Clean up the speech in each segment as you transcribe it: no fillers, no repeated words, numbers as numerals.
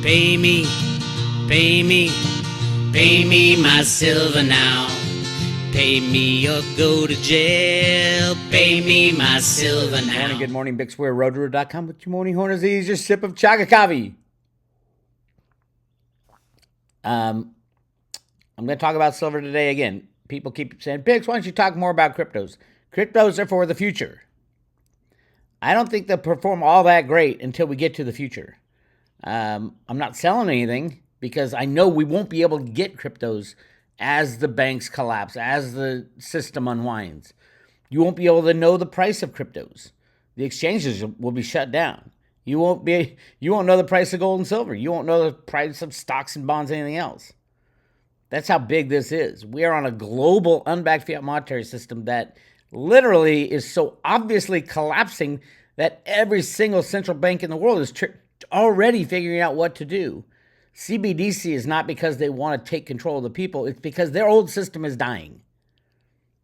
Pay me, pay me, pay me my silver now. Pay me or go to jail. Pay me my silver now. Good morning, Bix Weir, Roadrunner.com with your morning horn disease, your sip of chaga coffee. I'm going to talk about silver today again. People keep saying, Bix, why don't you talk more about cryptos? Cryptos are for the future. I don't think they'll perform all that great until we get to the future. I'm not selling anything because I know we won't be able to get cryptos as the banks collapse, as the system unwinds. You won't be able to know the price of cryptos. The exchanges will be shut down. You won't know the price of gold and silver. You won't know the price of stocks and bonds, anything else. That's how big this is. We are on a global unbacked fiat monetary system that literally is so obviously collapsing that every single central bank in the world is already figuring out what to do. CBDC is not because they want to take control of the people. It's because their old system is dying.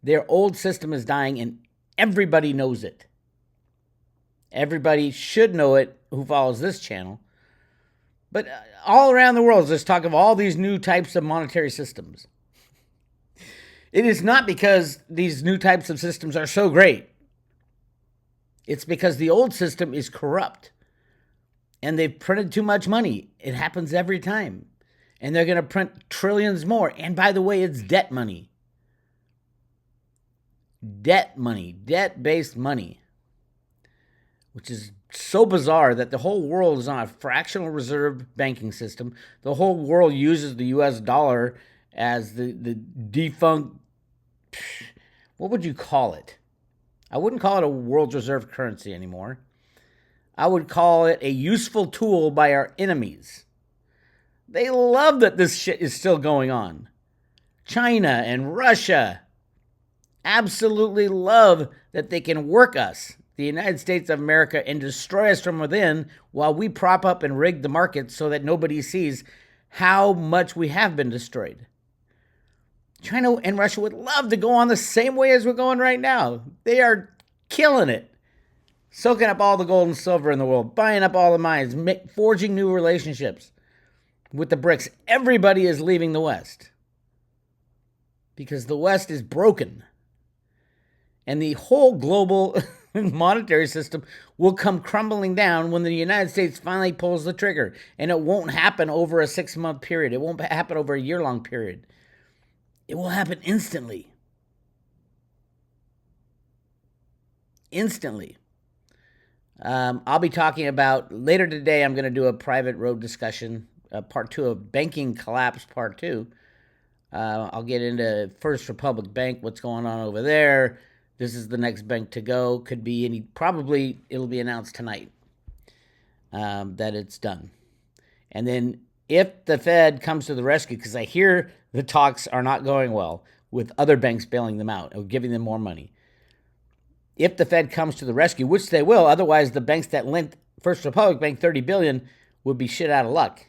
Their old system is dying, and everybody knows it. Everybody should know it who follows this channel. But all around the world, there's talk of all these new types of monetary systems. It is not because these new types of systems are so great. It's because the old system is corrupt. And they've printed too much money. It happens every time. And they're going to print trillions more. And by the way, it's debt money. Debt money. Debt-based money. Which is so bizarre that the whole world is on a fractional reserve banking system. The whole world uses the US dollar as the defunct, what would you call it? I wouldn't call it a world reserve currency anymore. I would call it a useful tool by our enemies. They love that this shit is still going on. China and Russia absolutely love that they can work us, the United States of America, and destroy us from within while we prop up and rig the market so that nobody sees how much we have been destroyed. China and Russia would love to go on the same way as we're going right now. They are killing it. Soaking up all the gold and silver in the world, buying up all the mines, forging new relationships with the BRICS. Everybody is leaving the West because the West is broken. And the whole global monetary system will come crumbling down when the United States finally pulls the trigger. And it won't happen over a 6-month period. It won't happen over a year-long period. It will happen instantly. Instantly. I'll be talking about later today. I'm going to do a private road discussion, part 2 of banking collapse, part 2. I'll get into First Republic Bank, what's going on over there. This is the next bank to go. Could be probably it'll be announced tonight that it's done. And then if the Fed comes to the rescue, because I hear the talks are not going well with other banks bailing them out or giving them more money. If the Fed comes to the rescue, which they will, otherwise the banks that lent First Republic Bank $30 billion would be shit out of luck.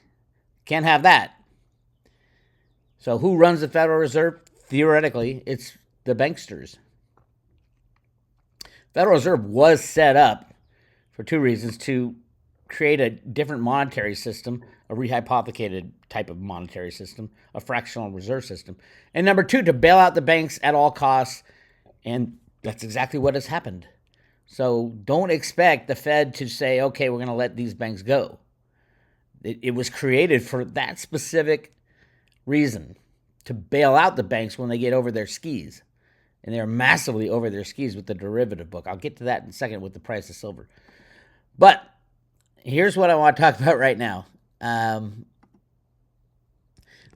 Can't have that. So who runs the Federal Reserve? Theoretically, it's the banksters. Federal Reserve was set up for 2 reasons: to create a different monetary system, a rehypothecated type of monetary system, a fractional reserve system, and number 2, to bail out the banks at all costs. And that's exactly what has happened. So don't expect the Fed to say, okay, we're going to let these banks go. It was created for that specific reason, to bail out the banks when they get over their skis. And they're massively over their skis with the derivative book. I'll get to that in a second with the price of silver. But here's what I want to talk about right now.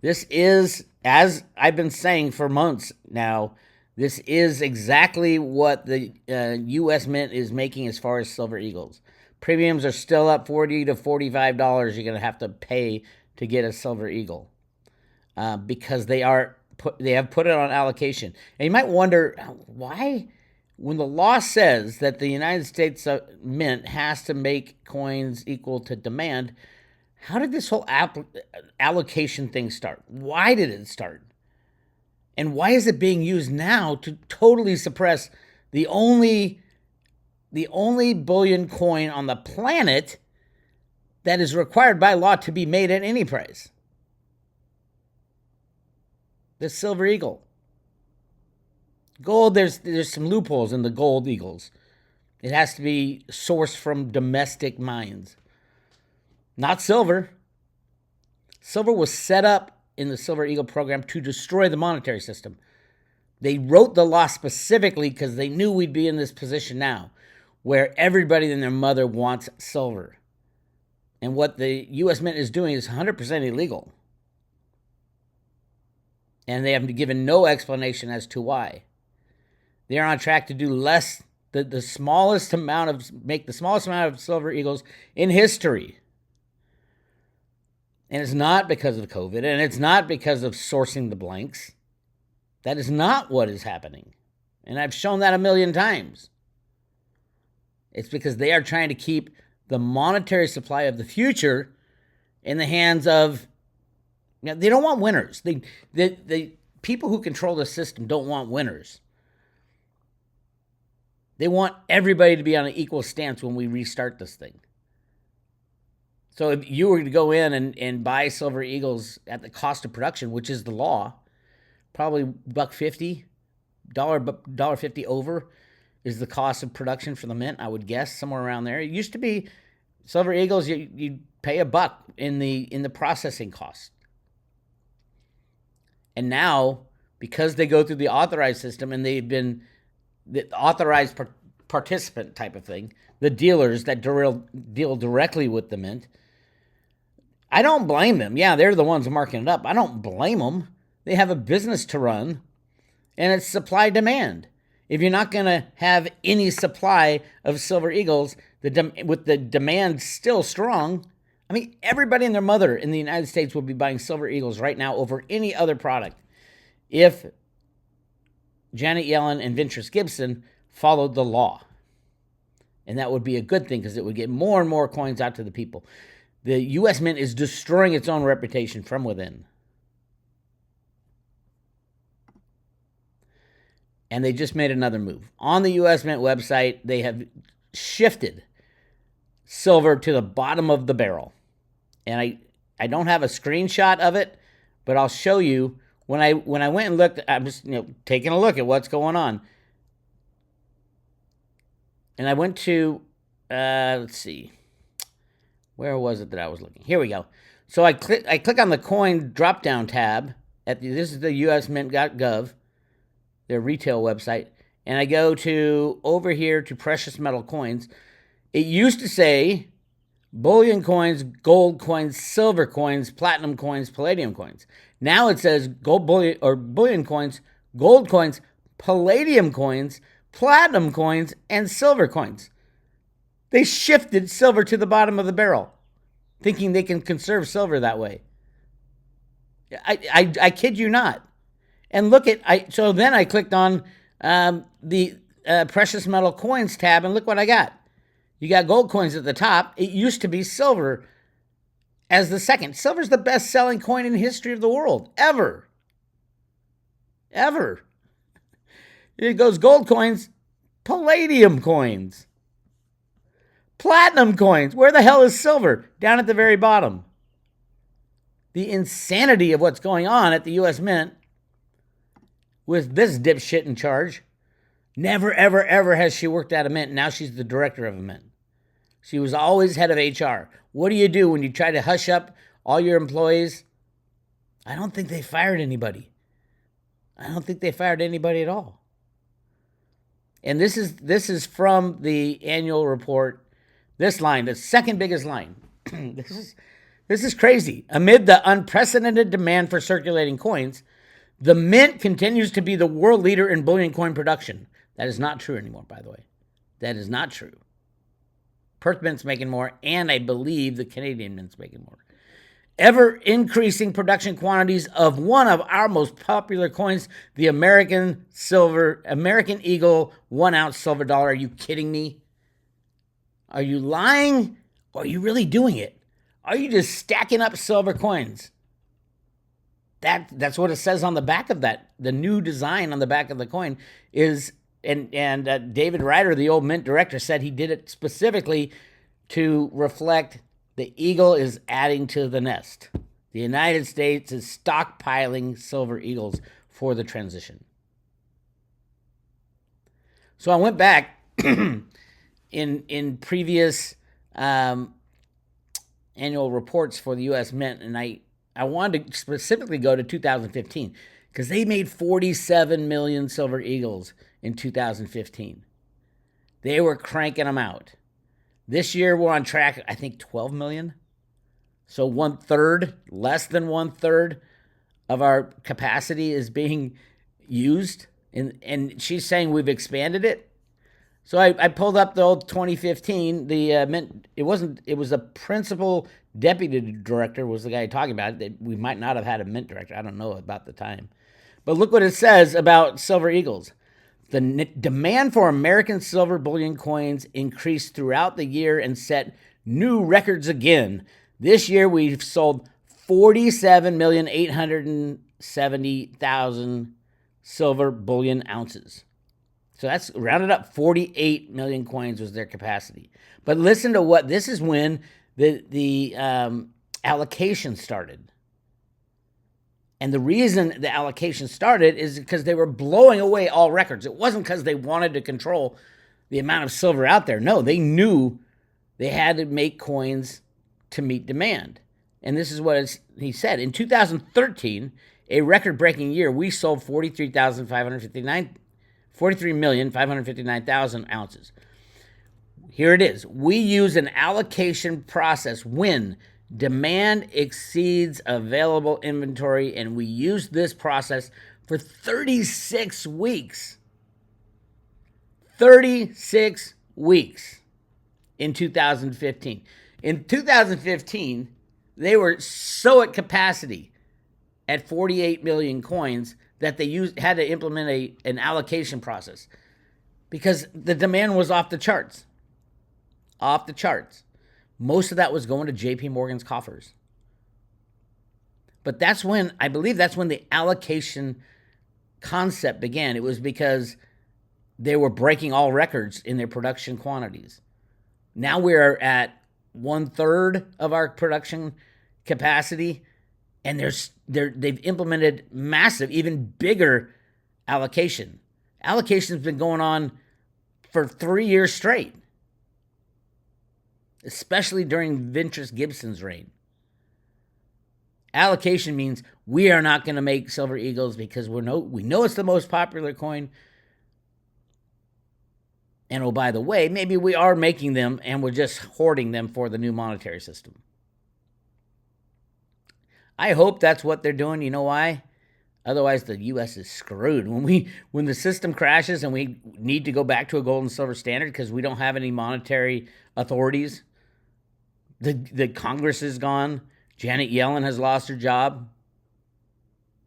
This is, as I've been saying for months now, this is exactly what the U.S. Mint is making as far as Silver Eagles. Premiums are still up $40 to $45 you're going to have to pay to get a Silver Eagle because they have put it on allocation. And you might wonder why, when the law says that the United States Mint has to make coins equal to demand, how did this whole allocation thing start? Why did it start? And why is it being used now to totally suppress the only bullion coin on the planet that is required by law to be made at any price. The Silver Eagle. Gold, there's some loopholes in the gold eagles. It has to be sourced from domestic mines. Not silver. Silver was set up in the Silver Eagle program to destroy the monetary system. They wrote the law specifically because they knew we'd be in this position now, where everybody and their mother wants silver. And what the U.S. Mint is doing is 100% illegal. And they have given no explanation as to why. They're on track to do less, make the smallest amount of Silver Eagles in history. And it's not because of COVID, and it's not because of sourcing the blanks. That is not what is happening. And I've shown that a million times. It's because they are trying to keep the monetary supply of the future in the hands of, they don't want winners. The people who control the system don't want winners. They want everybody to be on an equal stance when we restart this thing. So if you were to go in and buy Silver Eagles at the cost of production, which is the law, probably $1.50, $1.50 over is the cost of production for the mint, I would guess, somewhere around there. It used to be Silver Eagles, you pay $1 in the processing cost. And now, because they go through the authorized system and they've been the authorized participant type of thing, the dealers that deal directly with the mint, I don't blame them. Yeah, they're the ones marking it up. I don't blame them. They have a business to run, and it's supply demand. If you're not going to have any supply of Silver Eagles, with the demand still strong, I mean, everybody and their mother in the United States would be buying Silver Eagles right now over any other product if Janet Yellen and Ventris Gibson followed the law. And that would be a good thing because it would get more and more coins out to the people. The U.S. Mint is destroying its own reputation from within. And they just made another move. On the U.S. Mint website, they have shifted silver to the bottom of the barrel. And I don't have a screenshot of it, but I'll show you. When I went and looked, I was taking a look at what's going on. And I went to, let's see, where was it that I was looking? Here we go. So I click on the coin drop-down tab. This is the usmint.gov, their retail website. And I go to over here to precious metal coins. It used to say bullion coins, gold coins, silver coins, platinum coins, palladium coins. Now it says bullion coins, gold coins, palladium coins, platinum coins, and silver coins. They shifted silver to the bottom of the barrel, thinking they can conserve silver that way. I kid you not. And so then I clicked on the precious metal coins tab, and look what I got. You got gold coins at the top. It used to be silver as the second. Silver's the best-selling coin in the history of the world, ever. Ever. It goes gold coins, palladium coins, platinum coins. Where the hell is silver? Down at the very bottom. The insanity of what's going on at the U.S. Mint with this dipshit in charge. Never, ever, ever has she worked at a mint. Now she's the director of a mint. She was always head of HR. What do you do when you try to hush up all your employees? I don't think they fired anybody. I don't think they fired anybody at all. And this is from the annual report. This line, the second biggest line. This is crazy. Amid the unprecedented demand for circulating coins, the mint continues to be the world leader in bullion coin production. That is not true anymore, by the way. That is not true. Perth Mint's making more, and I believe the Canadian Mint's making more. Ever increasing production quantities of one of our most popular coins, the American Eagle 1 ounce silver dollar. Are you kidding me? Are you lying? Or are you really doing it? Are you just stacking up silver coins? That's what it says on the back of that. The new design on the back of the coin is, and David Ryder, the old mint director, said he did it specifically to reflect the eagle is adding to the nest. The United States is stockpiling silver eagles for the transition. So I went back in previous annual reports for the U.S. Mint, and I wanted to specifically go to 2015 because they made 47 million silver eagles in 2015. They were cranking them out. This year we're on track, I think 12 million. So 1/3, less than 1/3 of our capacity is being used. And she's saying we've expanded it. So I pulled up the old 2015. The Mint, it was a principal deputy director was the guy talking about it. We might not have had a Mint director. I don't know about the time. But look what it says about silver eagles. The demand for American silver bullion coins increased throughout the year and set new records again. This year we've sold 47,870,000 silver bullion ounces. So that's rounded up 48 million coins was their capacity. But listen to what, this is when the allocation started. And the reason the allocation started is because they were blowing away all records. It wasn't because they wanted to control the amount of silver out there. No, they knew they had to make coins to meet demand. And this is what he said. In 2013, a record-breaking year, we sold 43,559,000 ounces. Here it is. We use an allocation process when demand exceeds available inventory, and we use this process for 36 weeks. 36 weeks in 2015. In 2015, they were so at capacity at 48 million coins that they had to implement an allocation process because the demand was off the charts. Off the charts. Most of that was going to JP Morgan's coffers. But I believe that's when the allocation concept began. It was because they were breaking all records in their production quantities. Now we're at 1/3 of our production capacity, and they've implemented massive, even bigger allocation. Allocation's been going on for 3 years straight, especially during Ventris Gibson's reign. Allocation means we are not going to make silver eagles because we know it's the most popular coin. And oh, by the way, maybe we are making them and we're just hoarding them for the new monetary system. I hope that's what they're doing. You know why? Otherwise, the U.S. is screwed. When the system crashes and we need to go back to a gold and silver standard because we don't have any monetary authorities, the Congress is gone. Janet Yellen has lost her job.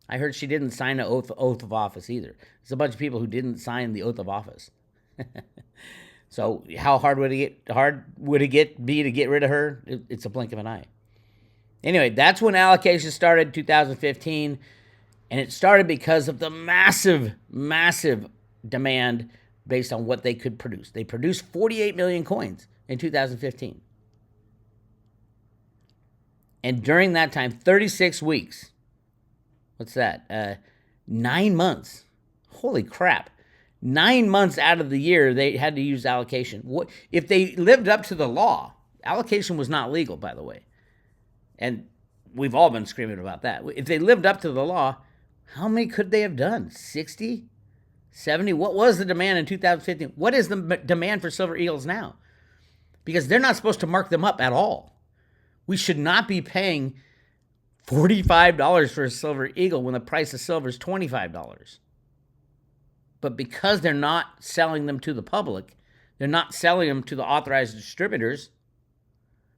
I heard she didn't sign an oath of office either. There's a bunch of people who didn't sign the oath of office. So how hard would it be to get rid of her? It's a blink of an eye. Anyway, that's when allocation started, 2015, and it started because of the massive, massive demand based on what they could produce. They produced 48 million coins in 2015. And during that time, 36 weeks, what's that? 9 months. Holy crap. 9 months out of the year, they had to use allocation. If they lived up to the law, allocation was not legal, by the way. And we've all been screaming about that. If they lived up to the law, how many could they have done? 60? 70? What was the demand in 2015? What is the demand for silver eagles now? Because they're not supposed to mark them up at all. We should not be paying $45 for a silver eagle when the price of silver is $25. But because they're not selling them to the public, they're not selling them to the authorized distributors.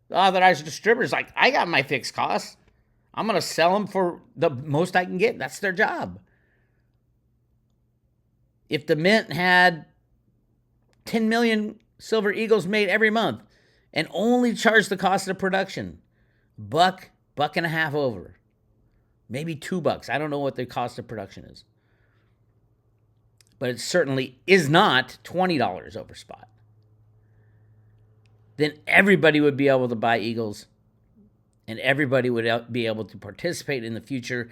The authorized distributors like, I got my fixed costs. I'm going to sell them for the most I can get. That's their job. If the Mint had 10 million silver eagles made every month and only charged the cost of production, buck and a half over, maybe $2. I don't know what the cost of production is. But it certainly is not $20 over spot. Then everybody would be able to buy eagles and everybody would be able to participate in the future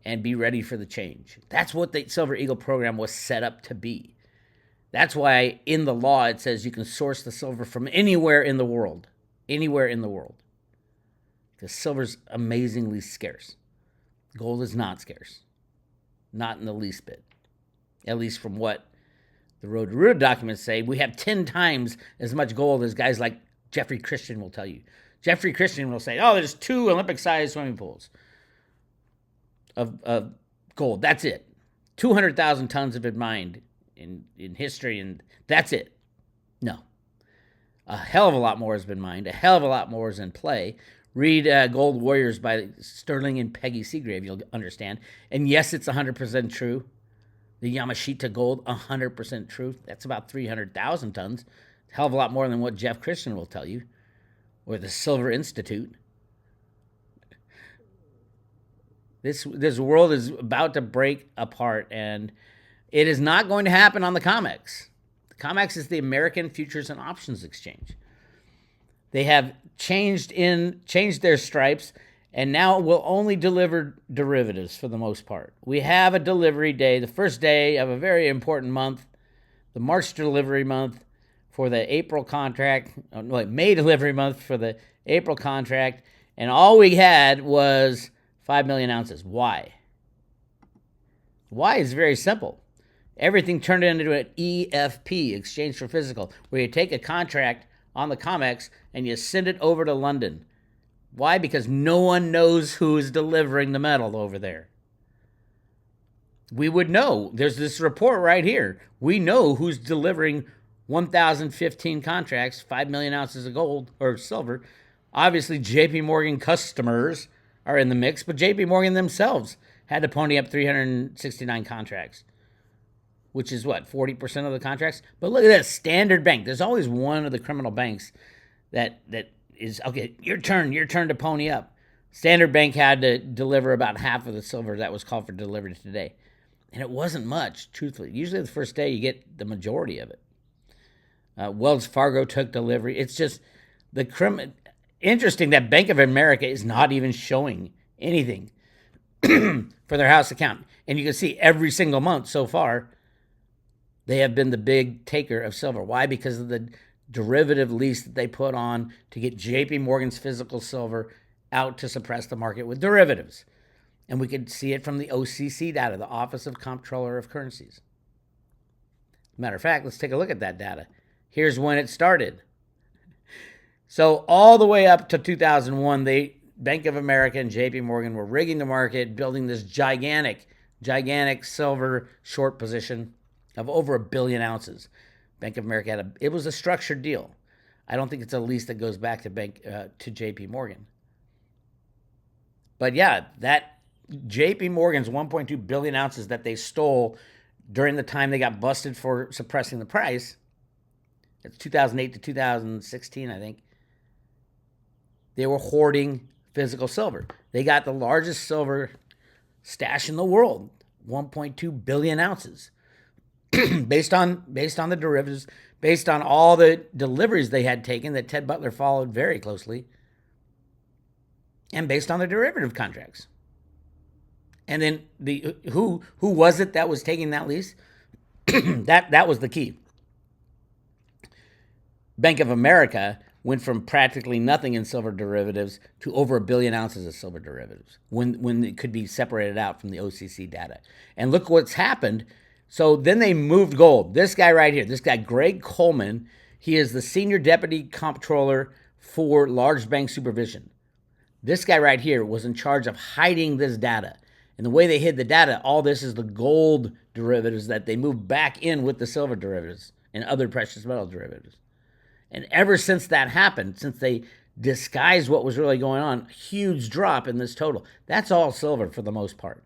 and be ready for the change. That's what the Silver Eagle program was set up to be. That's why in the law it says you can source the silver from anywhere in the world. Anywhere in the world. Because silver's amazingly scarce. Gold is not scarce. Not in the least bit. At least from what the Road to Ruin documents say. We have 10 times as much gold as guys like Jeffrey Christian will tell you. Jeffrey Christian will say, oh, there's 2 Olympic-sized swimming pools of gold. That's it. 200,000 tons have been mined in history, and that's it. No. A hell of a lot more has been mined. A hell of a lot more is in play. Read Gold Warriors by Sterling and Peggy Seagrave. You'll understand. And yes, it's 100% true. The Yamashita gold, 100% true. That's about 300,000 tons. A hell of a lot more than what Jeff Christian will tell you. Or the Silver Institute. This world is about to break apart, and it is not going to happen on the COMEX. The COMEX is the American Futures and Options Exchange. They have changed their stripes, and now will only deliver derivatives for the most part. We have a delivery day, the first day of a very important month, the March delivery month for the April contract, May delivery month for the April contract, and all we had was 5 million ounces. Why? Why is very simple. Everything turned into an EFP, exchange for physical, where you take a contract on the COMEX and you send it over to London. Why? Because no one knows who is delivering the metal over there. We would know. There's this report right here. We know who's delivering 1,015 contracts, 5 million ounces of gold or silver. Obviously, JP Morgan customers are in the mix, but JP Morgan themselves had to pony up 369 contracts, which is what, 40% of the contracts? But look at that, Standard Bank. There's always one of the criminal banks that is, okay, your turn to pony up. Standard Bank had to deliver about half of the silver that was called for delivery today. And it wasn't much, truthfully. Usually the first day you get the majority of it. Wells Fargo took delivery. It's just interesting that Bank of America is not even showing anything for their house account. And you can see every single month so far, they have been the big taker of silver. Why? Because of the derivative lease that they put on to get JP Morgan's physical silver out to suppress the market with derivatives. And we could see it from the OCC data, the Office of Comptroller of Currencies. Matter of fact, let's take a look at that data. Here's when it started. So all the way up to 2001, Bank of America and JP Morgan were rigging the market, building this gigantic silver short position of over 1 billion ounces. Bank of America it was a structured deal. I don't think it's a lease that goes back to JP Morgan. But yeah, that JP Morgan's 1.2 billion ounces that they stole during the time they got busted for suppressing the price, it's 2008 to 2016, I think, they were hoarding physical silver. They got the largest silver stash in the world, 1.2 billion ounces. based on the derivatives, based on all the deliveries they had taken that Ted Butler followed very closely, and based on the derivative contracts. And then who was it that was taking that lease? that was the key. Bank of America went from practically nothing in silver derivatives to over 1 billion ounces of silver derivatives when it could be separated out from the OCC data. And look what's happened. So then they moved gold. This guy right here, this guy, Greg Coleman, he is the senior deputy comptroller for large bank supervision. This guy right here was in charge of hiding this data. And the way they hid the data, all this is the gold derivatives that they moved back in with the silver derivatives and other precious metal derivatives. And ever since that happened, since they disguised what was really going on, huge drop in this total. That's all silver for the most part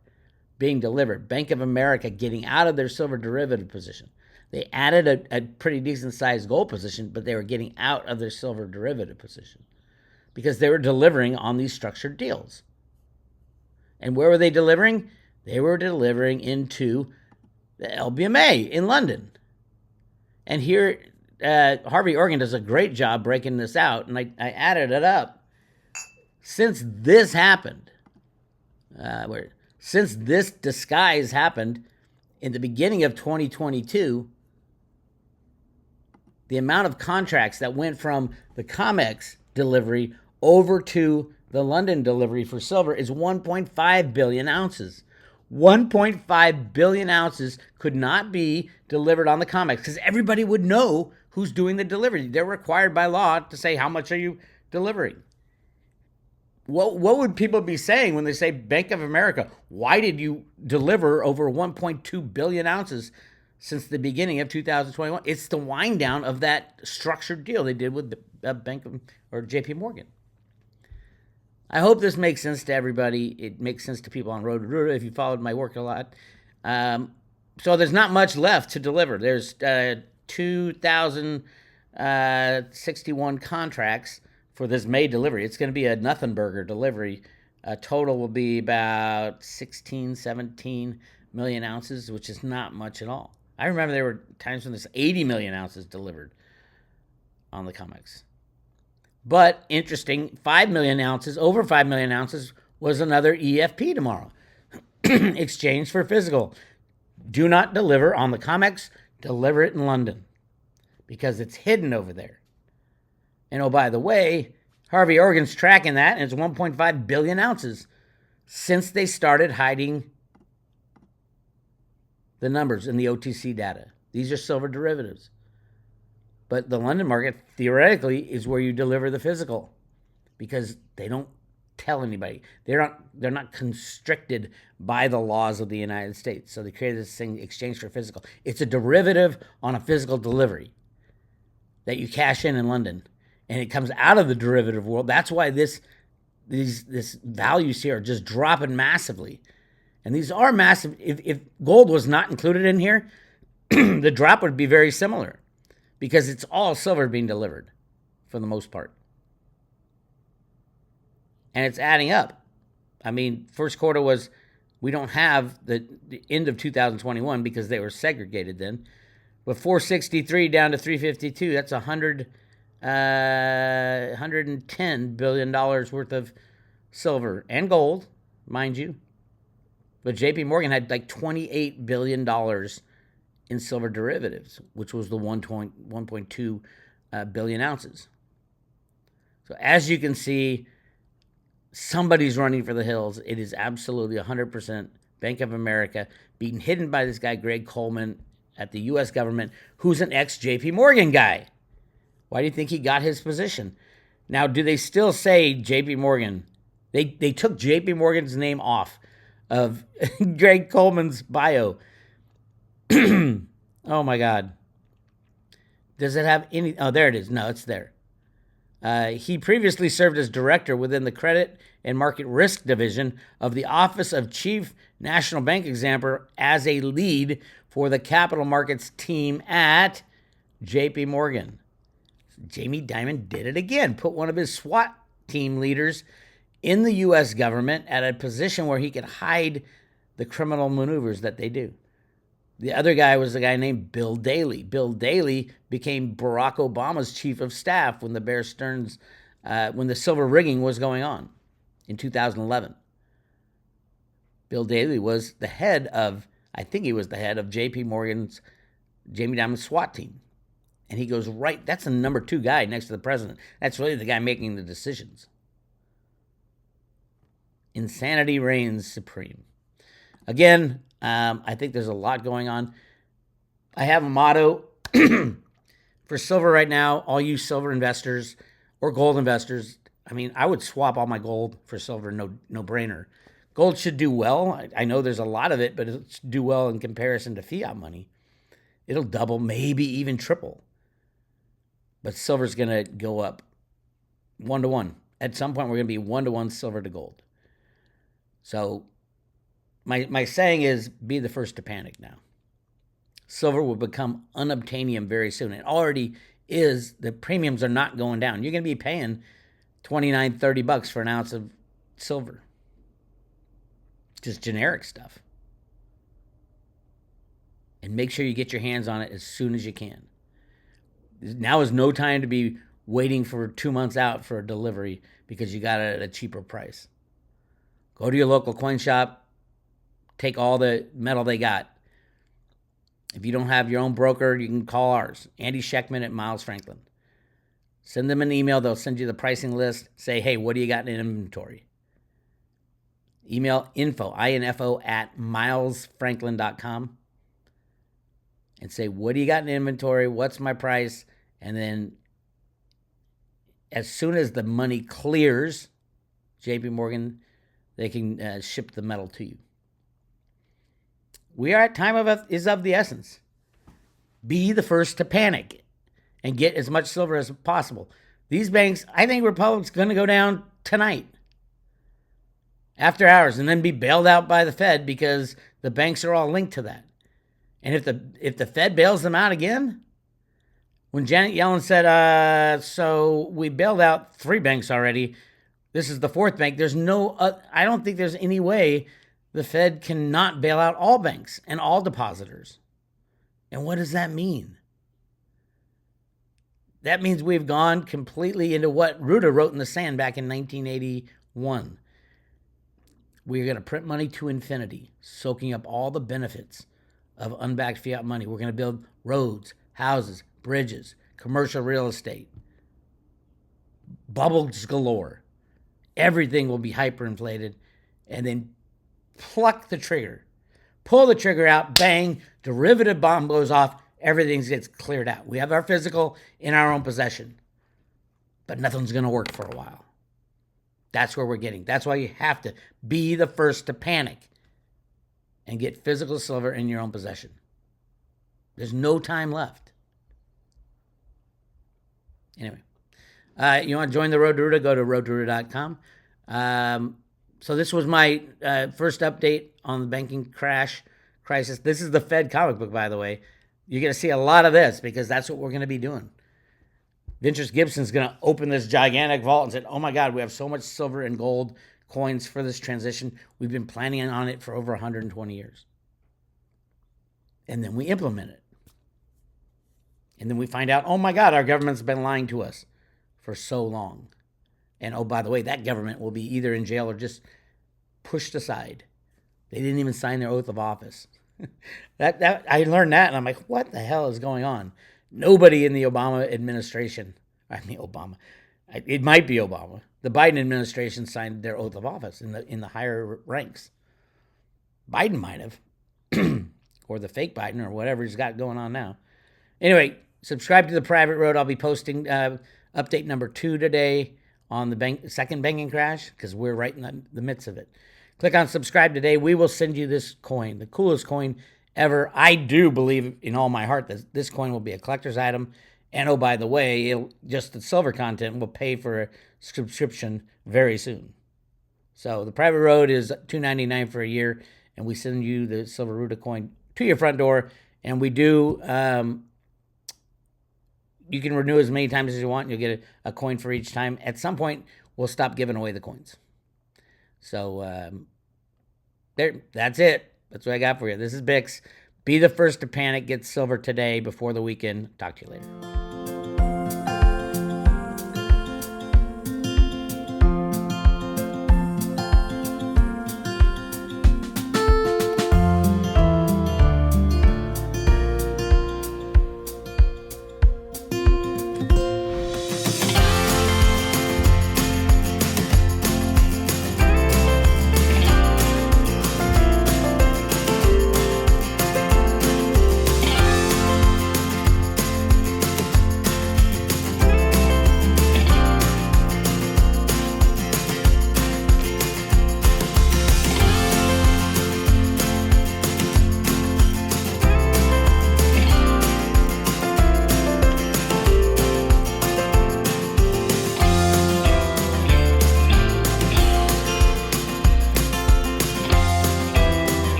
being delivered. Bank of America getting out of their silver derivative position. They added a pretty decent sized gold position, but they were getting out of their silver derivative position because they were delivering on these structured deals. And where were they delivering? They were delivering into the LBMA in London. And here, Harvey Organ does a great job breaking this out, and I added it up since this happened, since this disguise happened in the beginning of 2022, the amount of contracts that went from the COMEX delivery over to the London delivery for silver is 1.5 billion ounces. 1.5 billion ounces could not be delivered on the COMEX because everybody would know who's doing the delivery. They're required by law to say, how much are you delivering? What would people be saying when they say, Bank of America, why did you deliver over 1.2 billion ounces since the beginning of 2021? It's the wind down of that structured deal they did with Bank of, or JP Morgan. I hope this makes sense to everybody. It makes sense to people on Road to Ruta if you followed my work a lot. So there's not much left to deliver. There's 2,061 contracts for this May delivery. It's going to be a nothing burger delivery. Total will be about 16, 17 million ounces, which is not much at all. I remember there were times when there's 80 million ounces delivered on the COMEX. But interesting, 5 million ounces, over 5 million ounces was another EFP tomorrow. Exchange for physical. Do not deliver on the COMEX, deliver it in London because it's hidden over there. And oh, by the way, Harvey Organ's tracking that, and it's 1.5 billion ounces since they started hiding the numbers in the OTC data. These are silver derivatives. But the London market, theoretically, is where you deliver the physical because they don't tell anybody. They're not constricted by the laws of the United States. So they created this thing, exchange for physical. It's a derivative on a physical delivery that you cash in London. And it comes out of the derivative world. That's why this values here are just dropping massively. And these are massive. If gold was not included in here, the drop would be very similar because it's all silver being delivered for the most part. And it's adding up. I mean, first quarter was, we don't have the end of 2021 because they were segregated then. But 463 down to 352, that's $110 billion worth of silver and gold, mind you. But JP Morgan had like $28 billion in silver derivatives, which was the 1.2 billion ounces. So as you can see, somebody's running for the hills. It is absolutely 100% Bank of America being hidden by this guy, Greg Coleman, at the U.S. government, who's an ex-JP Morgan guy. Why do you think he got his position? Now, do they still say JP Morgan? They took JP Morgan's name off of Greg Coleman's bio. Oh, my God. Does it have any? Oh, there it is. No, it's there. He previously served as director within the Credit and Market Risk Division of the Office of Chief National Bank Examiner as a lead for the capital markets team at JP Morgan. Jamie Dimon did it again, put one of his SWAT team leaders in the U.S. government at a position where he could hide the criminal maneuvers that they do. The other guy was a guy named Bill Daley. Bill Daley became Barack Obama's chief of staff when the Bear Stearns, when the silver rigging was going on in 2011. Bill Daley was the head of, I think he was the head of JP Morgan's, Jamie Dimon's SWAT team. And he goes right, that's the number 2 guy next to the president. That's really the guy making the decisions. Insanity reigns supreme. Again, I think there's a lot going on. I have a motto for silver right now. All you silver investors or gold investors, I mean, I would swap all my gold for silver, no brainer. Gold should do well. I know there's a lot of it, but it'll do well in comparison to fiat money. It'll double, maybe even triple. But silver's going to go up 1-to-1. At some point, we're going to be 1-to-1 silver to gold. So my saying is, be the first to panic now. Silver will become unobtainium very soon. It already is. The premiums are not going down. You're going to be paying $29, $30 for an ounce of silver. Just generic stuff. And make sure you get your hands on it as soon as you can. Now is no time to be waiting for 2 months out for a delivery because you got it at a cheaper price. Go to your local coin shop, take all the metal they got. If you don't have your own broker, you can call ours, Andy Scheckman at Miles Franklin. Send them an email. They'll send you the pricing list. Say, hey, what do you got in inventory? Email info at milesfranklin.com and say, what do you got in inventory? What's my price? And then as soon as the money clears, JP Morgan, they can ship the metal to you. We are at time is of the essence. Be the first to panic and get as much silver as possible. These banks, I think Republic's going to go down tonight after hours and then be bailed out by the Fed because the banks are all linked to that. And if the Fed bails them out again, when Janet Yellen said, so we bailed out 3 banks already, this is the 4th bank, I don't think there's any way the Fed cannot bail out all banks and all depositors. And what does that mean? That means we've gone completely into what Ruta wrote in the sand back in 1981. We're going to print money to infinity, soaking up all the benefits of unbacked fiat money. We're going to build roads, houses, bridges, commercial real estate, bubbles galore. Everything will be hyperinflated, and then pluck the trigger. Pull the trigger out, bang, derivative bomb goes off, everything gets cleared out. We have our physical in our own possession, but nothing's going to work for a while. That's where we're getting. That's why you have to be the first to panic and get physical silver in your own possession. There's no time left. Anyway, you want to join the Road to Ruta, go to roadtoruta.com. So this was my first update on the banking crisis. This is the Fed comic book, by the way. You're going to see a lot of this because that's what we're going to be doing. Ventures Gibson's going to open this gigantic vault and say, oh my God, we have so much silver and gold coins for this transition. We've been planning on it for over 120 years. And then we implement it. And then we find out, oh my God, our government's been lying to us for so long. And oh, by the way, that government will be either in jail or just pushed aside. They didn't even sign their oath of office. that I learned that, and I'm like, what the hell is going on? Nobody in the Obama administration, it might be Obama. The Biden administration signed their oath of office in the higher ranks. Biden might have, or the fake Biden, or whatever he's got going on now. Anyway, subscribe to the Private Road. I'll be posting update number 2 today on the second banking crash because we're right in the midst of it. Click on subscribe today. We will send you this coin, the coolest coin ever. I do believe in all my heart that this coin will be a collector's item. And oh, by the way, just the silver content will pay for a subscription very soon. So the Private Road is $2.99 for a year, and we send you the Silver Ruta coin to your front door. And we do, you can renew as many times as you want. You'll get a coin for each time. At some point, we'll stop giving away the coins. So that's it. That's what I got for you. This is Bix. Be the first to panic. Get silver today before the weekend. Talk to you later.